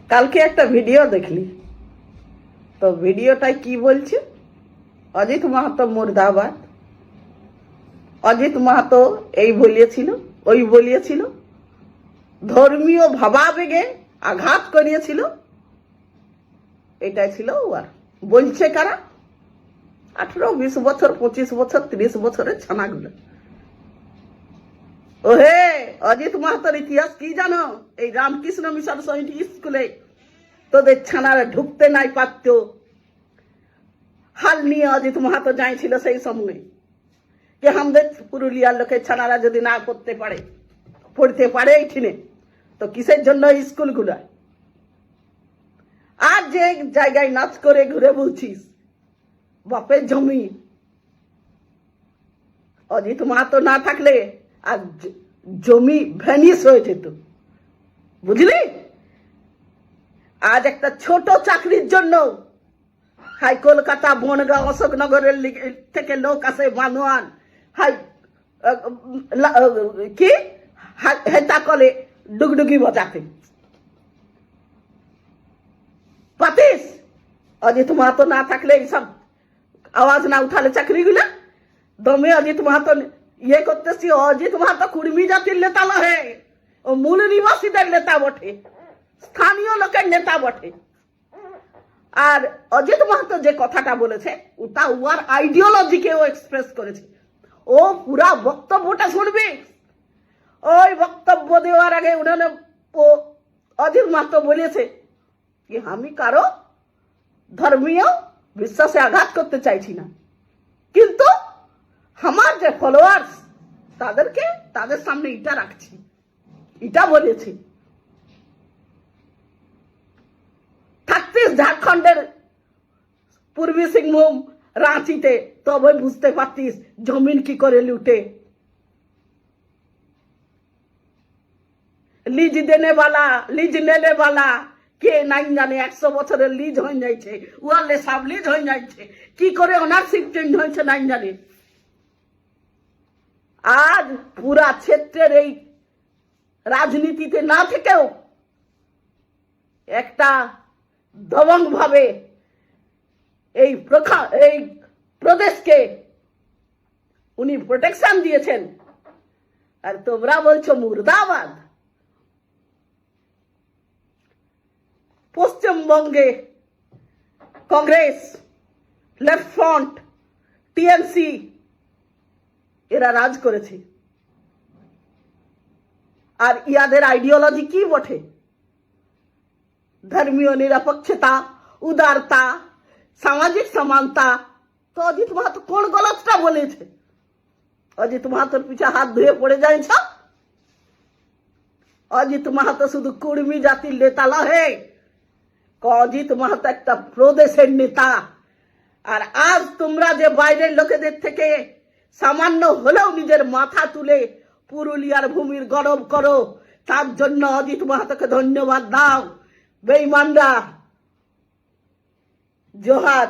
কালকে একটা ভিডিও দেখলি, তো ভিডিওটাই কি বলছে, অজিত মাহাতো মুর্দাবাদ। অজিত মাহাতো এই বলিয়েছিল, ওই বলিয়েছিল, ধর্মীয় ভাবাবেগে আঘাত করিয়েছিল। এটাই ছিল। আর বলছে কারা? 18-20 বছর, 25 বছর, 30 বছরের ছানাগুলো। ওহে, অজিত মাহাতোর ইতিহাস কি জানো? এই রামকৃষ্ণ মিশন সমিতি স্কুলে তোদের ছানারা ঢুকতে নাই পারত। হাল নিয়ে অজিত মাহাতো যাইছিল সেই সময়, যে আমাদের পুরুলিয়ার লোকের ছানারা যদি না পড়তে পারে এইখানে, তো কিসের জন্য স্কুলগুলো? আর যে জায়গায় নাচ করে ঘুরে বলছিস বাপের জমি, অজিত মাহাতো না থাকলে আর জমি ভ্যানিশ হয়ে যেত, বুঝলি? আজ একটা ছোট চাকরির জন্য হাই কলকাতা, বনগাঁও, অশোকনগরের থেকে লোক আসে, মানুয়ান হাই কি হেতা কলে ডুগডুগি বাজাতে। পাতিস অজিত মাহাতো না থাকলে এইসব আওয়াজ না উঠালে চাকরিগুলা দমে অজিত মাহাতো ইয়ে করতেছি। অজিত মাহাতো কুর্মী জাতির নেতা নহে, ও মূল নিবাসীদের নেতা বটে, স্থানীয় লোকের নেতা বটে। আর অজিত মাহাতো যে কথাটা বলেছে ওটা ওর আইডিওলজিকে ও এক্সপ্রেস করেছে। ও পুরা বক্তব্যটা শুনবি। ওই বক্তব্য দেওয়ার আগে উনানে ও অজিত মাহাতো বলেছে কি আমি কারো ধর্মীয় বিশ্বাসে আঘাত করতে চাইছি না, কিন্তু আমার যে ফলোয়ার্স তাদেরকে তাদের সামনে এটা রাখছি, এটা বলেছি। থাকতিস ঝাড়খণ্ডের পূর্বী সিংভূম, রাঁচিতে, তবে বুঝতে পারতিস জমিন কি করে লুটে। লিজ দেনেওয়ালা, লিজ নেনেওয়ালা কে নাই জানে। 100 বছরের লিজ হয়ে যাইছে, ওয়ালে সব লিজ হয়ে যাইছে, কি করে অনারশিপ চেঞ্জ হয়েছে নাই জানে। আজ পুরা ক্ষেত্রের এই রাজনীতিতে না থেকেও একটা দবং ভাবে এই প্রদেশকে উনি প্রোটেকশন দিয়েছেন, আর তোমরা বলছো মুর্দাবাদ। পশ্চিমবঙ্গে কংগ্রেস, লেফট ফ্রন্ট, টিএমসি এরা রাজ করেছে। আর ইয়াদের আইডিওলজি কি বটে? ধর্মীয় নিরপেক্ষতা, উদারতা, সামাজিক সমানতা। তো অজিত মাহাতো কোন গলতটা বলেছে? অজিত মাহাতোর পিছে হাত ধুয়ে পড়ে যাইছ। অজিত মাহাতো শুধু কুর্মী জাতির নেতা নহে, অজিত মাহাতো একটা প্রদেশের নেতা। আর আজ তোমরা যে বাইরের লোকেদের থেকে সামান্য হলেও নিজের মাথা তুলে পুরুলিয়ার ভূমির গৌরব করো, তার জন্য অজিত মাহাতোকে ধন্যবাদ দাও। বেঈমানরা জোহার।